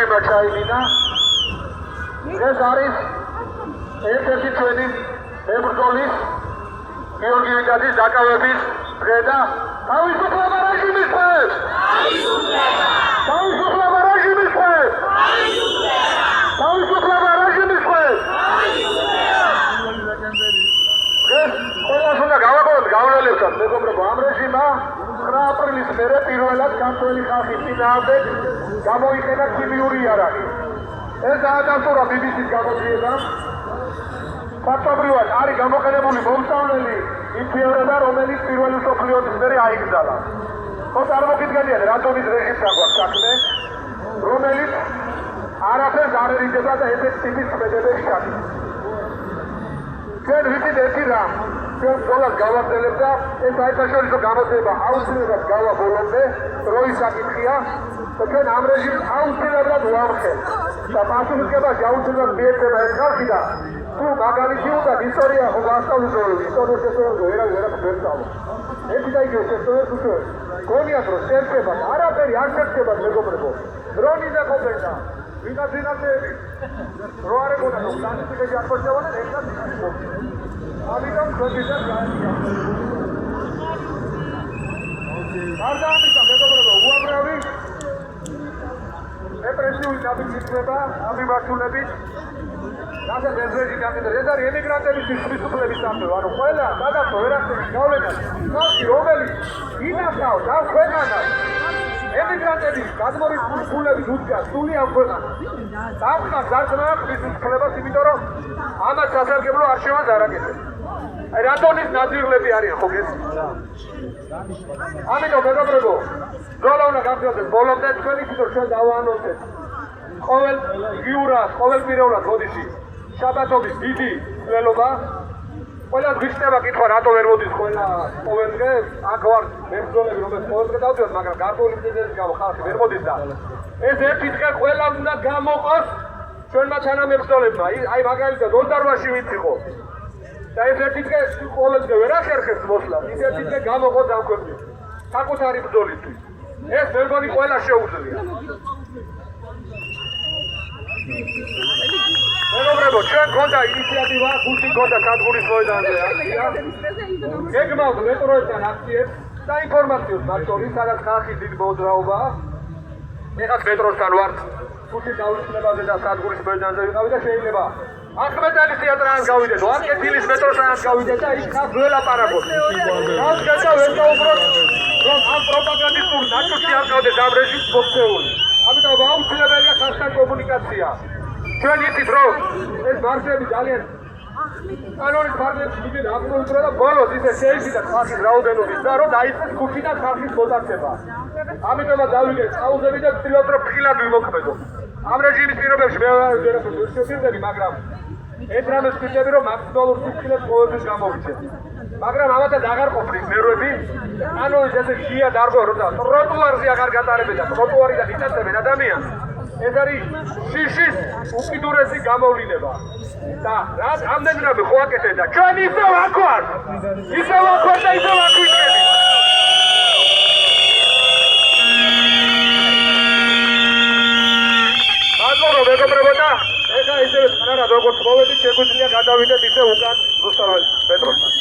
მოგება ჩაიმინა. ეს არის ერთ-ერთი ჩვენი მებრძოლის გიორგი ვიტაძის დაკავების დღე და თავისუფლება რეჟიმისთვის! თავისუფლება რეჟიმისთვის! თავისუფლება რეჟიმისთვის! ეს ყველას უნდა გავაკეთოთ გავლელებსაც, მეგობრებო, ამ რეჟიმმა 9 აპრილის მერე პირველად ქართველი ხალხის წინააღმდეგ გამოიყენა ქიმიური იარაღი. ეს დაადასტურა BBC-ს გამოძიებამ. ფაქტობრივად არის გამოყენებული მომსწავლელი ინფიორება, რომელიც პირველი მსოფლიო ომის მერე აიკრძალა. ხო წარმოგიდგენიათ, რატომის რეჟიმთან გვაქვს საქმე, რომელიც არაფერს არ ერიდება და ეფექტივის ქმედების შაქს. ჩვენ ვიცით ერთი რამ, ჩვენ ბოლოს გავაგრძელებ და ეს საერთაშორისო გამოძიება აუცილებლად გავა ბოლომდე, დროის საკითხია და ჩვენ ამ რეჟიმს აუცილებლად ვამხელთ და პასუხისმგებაში აუცილებლად მიეცემა ეს ხალხი და თუ მაგალითი უნდა ისტორია ხო გასწავლოს ისტორიის შესწავლაზე ვერავის ვერ სწავლობს. ერთი და იგივე შესწავლებს უშვებს. გონიათ რომ შეერჩება არაფერი არ შეერჩება მეგობრებო. დრონი და ყოფნა ვიღაც ინაცეები რო არ ეგონა რომ განსაკუთრებით არ ხოჭავდნენ ერთად ისმო. ამიტომ ქოთისა გაიგია. გარდა ამისა მეგობრებო უამრავი რეპრესიული დაბინძურება ამიმართულებით რასაც ეზრეჟი გაკეთდა, ეს არის ემიგრანტების ხელისუფლების სამეფო, ანუ ყველა გადაწყვეტ ვერასდროს გავლენას, ხალხი რომელიც ინახავს ამ ქვეყანას, ემიგრანტების გადმორიცხული ფულების უდგას სული ამ ქვეყანას. დამხარ დარწმუნა ხელისუფლებას, იმიტომ რომ ამას სასარგებლო არჩევანს არ აკეთებს. აი რატონის ნაძიღლები არიან ხო გესმით? ამიტომ მეგობრებო, ბრძოლა უნდა გაგრძელდეს ბოლომდე, თქვენი თვითონ ჩვენ დავაანონსეთ. ყოველ იურას, ყოველ პირველად ბოდიში შაბათობის დიდი მცველობა. ყველა გვიხდება კითხვა რატო ვერ მოდის ყველა ყოველ დღე აქ ვარ მებრძოლები რომელიც ყოველ დღე დავდივართ, მაგრამ გარკვეული მიზეზის გამო ხალხი ვერ მოდის და ეს ერთი დღე ყველა უნდა გამოყოს ჩვენმა თანამებრძოლებმა. აი მაგალითად 28-ში ვინც იყო და ეს ერთი დღე ყოველ დღე ვერ ახერხებს მოსვლას, ის ერთი დღე გამოყოს ამ ქვეყნის საკუთარი ბრძოლისთვის. ეს მე მგონი ყველა შეუძლია. მეგობრებო, ჩვენ გქონდა ინიციატივა, გუშინ გქონდა სადგურის მოედანზე აქცია. გეგმავთ მეტროებთან აქციებს და ინფორმაციას მათ შორის, სადაც ხალხის დიდ მოძრაობაა. მეხაც მეტროსთან ვართ, გუშინ დაუწყლებაზე და სადგურის მოედანზე ვიყავი და შეიძლება 11 წელი თეატრანს გავიდეთ, ვარკეთილის მეტროსთანაც გავიდეთ და იქ ხალხს ველაპარაკოთ. ხალხს გეცა ვერ დაუბროთ, რომ ამ პროპაგანდისტურ ნაჭრში არ გავდეს ამ რეჟიმს მოქცეული. ამიტომ აუცილებელია ხალხთან კომუნიკაცია. ჩვენ იცით რომ ეს მარშები ძალიან კანონის ფარგლებში დიდ აბსოლუტურად და ბოლოს ისე შეიჭიდა ხალხის რაოდენობის და რომ დაიწყეს ქუჩიდან ხალხის მოსაცება. ამიტომაც დავიგეთ წაუზები და ვცდილობთ რომ ფრთხილად ვიმოქმედოთ. ამ რეჟიმის პირობებში მე ვერ შევფიქრები, მაგრამ ეს რამეს ვფიქრები რომ მაქსიმალურ სიფრთხილეს ყოველთვის გამოვიჩენთ. მაგრამ ამასაც აღარ ყოფნის ნერვები, კანონის ესე ღია დარგვა რომ ტროტუარზე აღარ გატარებენ და ტროტუარიდან იტაცებენ ადამიანს. ეს არის შიშის უკიდურესი გამოვლინება. და რა ამდენად ხო აკეთეთ და ჩვენ ისევ აქ ვართ. ისევ აქ ვართ და ისევ აქ ვიდგებით. ალბათ მეგობრებო და ეხლა ისევ თანაბრად როგორც მოვედით, შეგვიძლია გადავიდეთ ისევ უკან რუსთაველ მეტროსთან.